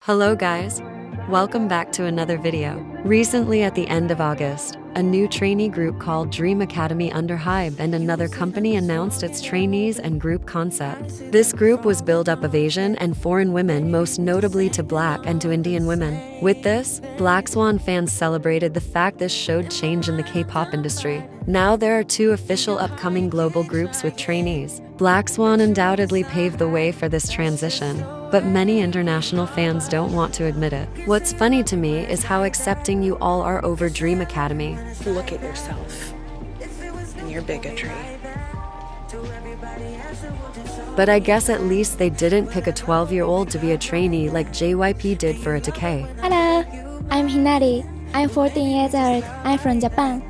Hello guys, welcome back to another video. Recently at the end of August, a new trainee group called Dream Academy under Hybe and another company announced its trainees and group concept. This group was built up of Asian and foreign women, most notably to Black and to Indian women. With this, Blackswan fans celebrated the fact this showed change in the K-pop industry. Now there are two official upcoming global groups with trainees. Blackswan undoubtedly paved the way for this transition, but many international fans don't want to admit it. What's funny to me is how accepting you all are over Dream Academy. Look at yourself and your bigotry. But I guess at least they didn't pick a 12-year-old to be a trainee like JYP did for a decay. Hello, I'm Hinari. I'm 14 years old. I'm from Japan.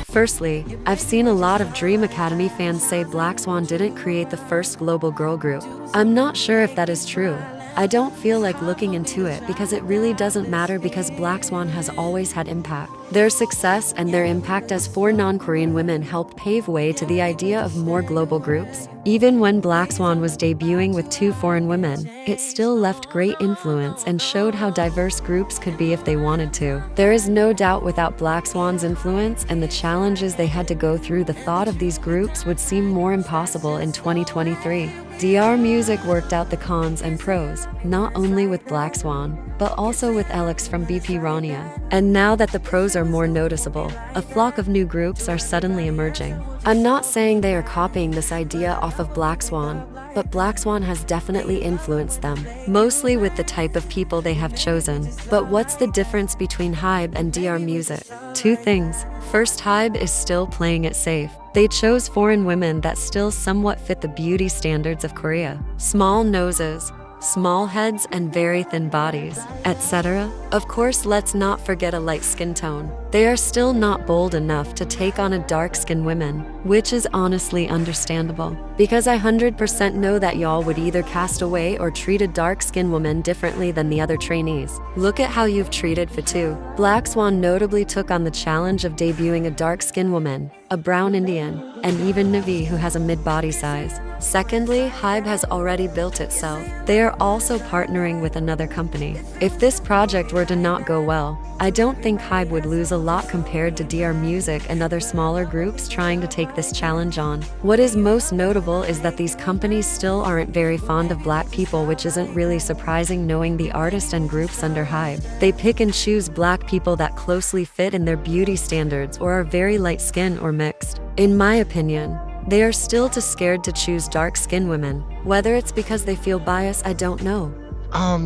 Firstly, I've seen a lot of Dream Academy fans say Blackswan didn't create the first global girl group. I'm not sure if that is true. I don't feel like looking into it because it really doesn't matter because Blackswan has always had impact. Their success and their impact as four non-Korean women helped pave way to the idea of more global groups. Even when Blackswan was debuting with two foreign women, it still left great influence and showed how diverse groups could be if they wanted to. There is no doubt without Blackswan's influence and the challenges they had to go through, the thought of these groups would seem more impossible in 2023. DR Music worked out the cons and pros, not only with Blackswan, but also with Alex from BP Rania. And now that the pros are more noticeable, a flock of new groups are suddenly emerging. I'm not saying they are copying this idea off of Blackswan, but Blackswan has definitely influenced them, mostly with the type of people they have chosen. But what's the difference between Hybe and DR Music? Two things. First, Hybe is still playing it safe. They chose foreign women that still somewhat fit the beauty standards of Korea. Small noses, small heads and very thin bodies, etc. Of course, let's not forget a light skin tone. They are still not bold enough to take on a dark-skinned woman, which is honestly understandable. Because I 100% know that y'all would either cast away or treat a dark-skinned woman differently than the other trainees. Look at how you've treated Fatu. Blackswan notably took on the challenge of debuting a dark-skinned woman, a brown Indian, and even Navi, who has a mid-body size. Secondly, Hybe has already built itself. They are also partnering with another company. If this project were to not go well, I don't think Hybe would lose a lot compared to DR Music and other smaller groups trying to take this challenge on. What is most notable is that these companies still aren't very fond of Black people, which isn't really surprising knowing the artists and groups under Hybe. They pick and choose Black people that closely fit in their beauty standards or are very light skinned or mixed. In my opinion, they are still too scared to choose dark-skinned women. Whether it's because they feel biased, I don't know.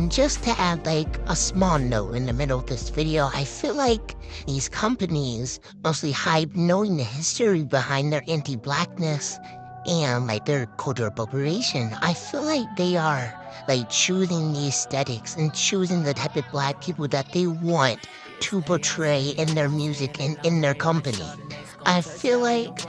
Just to add like a small note in the middle of this video, I feel like these companies, mostly Hybe, knowing the history behind their anti-blackness and like their cultural appropriation, I feel like they are like choosing the aesthetics and choosing the type of Black people that they want to portray in their music and in their company. I feel like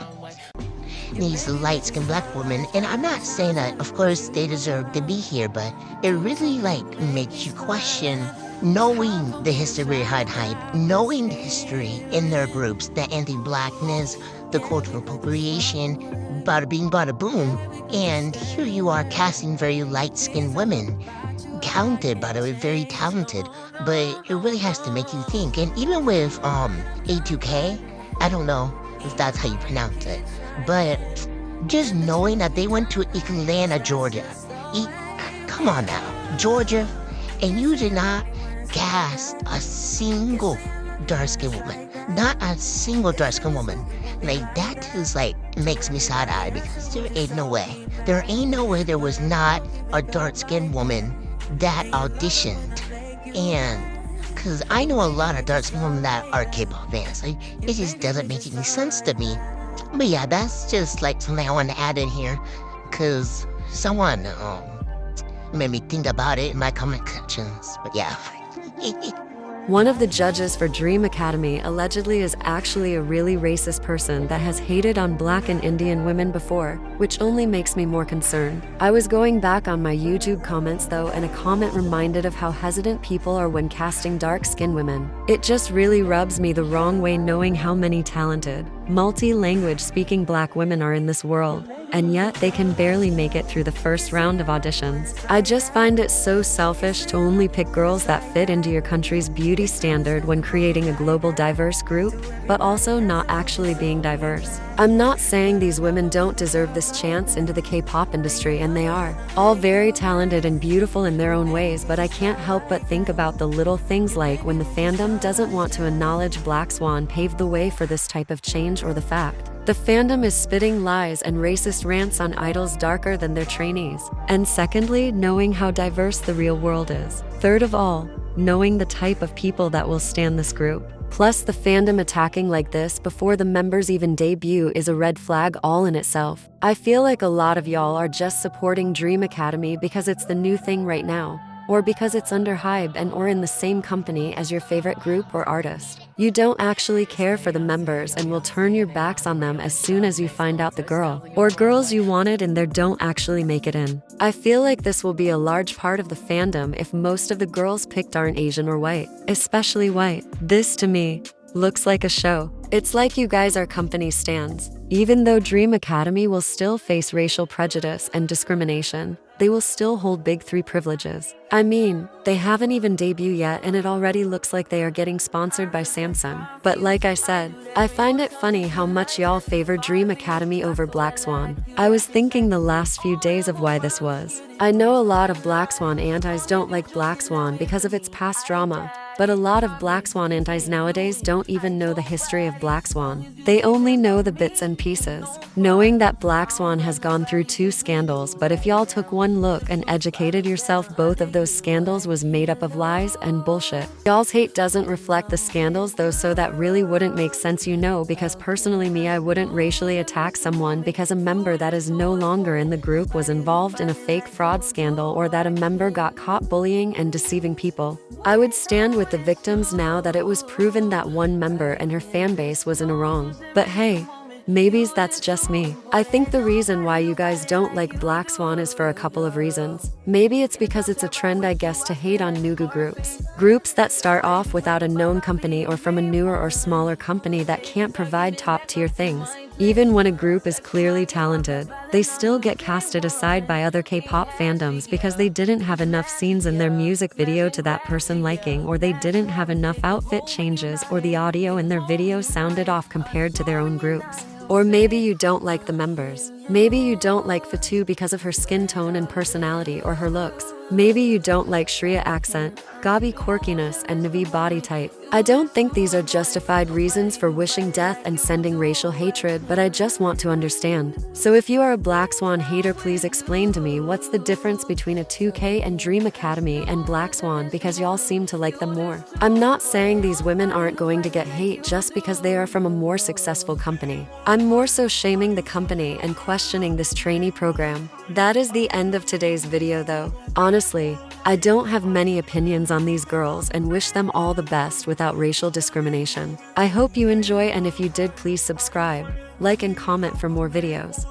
these light-skinned Black women, and I'm not saying that of course they deserve to be here, but it really like makes you question knowing the history behind Hybe, knowing the history in their groups, the anti-blackness, the cultural appropriation, bada bing bada boom, and here you are casting very light-skinned women, talented by the way, very talented, but it really has to make you think. And even with A2K, I don't know if that's how you pronounce it, but just knowing that they went to Atlanta, Georgia. Come on now, Georgia, and you did not cast a single dark-skinned woman. Not a single dark-skinned woman. Like, that is like, makes me side-eye because there ain't no way. There ain't no way there was not a dark-skinned woman that auditioned. And because I know a lot of dark-skinned women that are K-pop fans. Like, it just doesn't make any sense to me. But yeah, that's just like something I want to add in here, because someone made me think about it in my comment sections. But yeah. One of the judges for Dream Academy allegedly is actually a really racist person that has hated on Black and Indian women before, which only makes me more concerned. I was going back on my YouTube comments though, and a comment reminded of how hesitant people are when casting dark-skinned women. It just really rubs me the wrong way knowing how many talented, multi-language speaking Black women are in this world, and yet they can barely make it through the first round of auditions. I just find it so selfish to only pick girls that fit into your country's beauty standard when creating a global diverse group, but also not actually being diverse. I'm not saying these women don't deserve this chance into the K-pop industry, and they are all very talented and beautiful in their own ways, but I can't help but think about the little things like when the fandom doesn't want to acknowledge Blackswan paved the way for this type of change, or the fact the fandom is spitting lies and racist rants on idols darker than their trainees. And secondly, knowing how diverse the real world is. Third of all, knowing the type of people that will stand this group. Plus, the fandom attacking like this before the members even debut is a red flag all in itself. I feel like a lot of y'all are just supporting Dream Academy because it's the new thing right now, or because it's under Hybe and or in the same company as your favorite group or artist. You don't actually care for the members and will turn your backs on them as soon as you find out the girl or girls you wanted and they don't actually make it in. I feel like this will be a large part of the fandom if most of the girls picked aren't Asian or white, especially white. This to me looks like a show. It's like you guys are company stans. Even though Dream Academy will still face racial prejudice and discrimination, they will still hold big 3 privileges. I mean, they haven't even debuted yet and it already looks like they are getting sponsored by Samsung. But like I said, I find it funny how much y'all favor Dream Academy over Blackswan. I was thinking the last few days of why this was. I know a lot of Blackswan antis don't like Blackswan because of its past drama, but a lot of Blackswan antis nowadays don't even know the history of Blackswan. They only know the bits and pieces. Knowing that Blackswan has gone through 2 scandals, but if y'all took one look and educated yourself, both of those scandals was made up of lies and bullshit. Y'all's hate doesn't reflect the scandals though, so that really wouldn't make sense, you know, because personally me, I wouldn't racially attack someone because a member that is no longer in the group was involved in a fake fraud scandal, or that a member got caught bullying and deceiving people. I would stand with the victims now that it was proven that one member and her fan base was in a wrong. But hey, maybe that's just me. I think the reason why you guys don't like Blackswan is for a couple of reasons. Maybe it's because it's a trend, I guess, to hate on Nugu groups. Groups that start off without a known company or from a newer or smaller company that can't provide top-tier things. Even when a group is clearly talented, they still get casted aside by other K-pop fandoms because they didn't have enough scenes in their music video to that person liking, or they didn't have enough outfit changes, or the audio in their video sounded off compared to their own groups. Or maybe you don't like the members. Maybe you don't like Fatu because of her skin tone and personality or her looks. Maybe you don't like Shreya accent, Gabi quirkiness, and Navi body type. I don't think these are justified reasons for wishing death and sending racial hatred, but I just want to understand. So if you are a Blackswan hater, please explain to me what's the difference between a 2K and Dream Academy and Blackswan, because y'all seem to like them more. I'm not saying these women aren't going to get hate just because they are from a more successful company. I'm more so shaming the company and questioning this trainee program. That is the end of today's video though. Honestly, I don't have many opinions on these girls and wish them all the best without racial discrimination. I hope you enjoy, and if you did, please subscribe, like, and comment for more videos.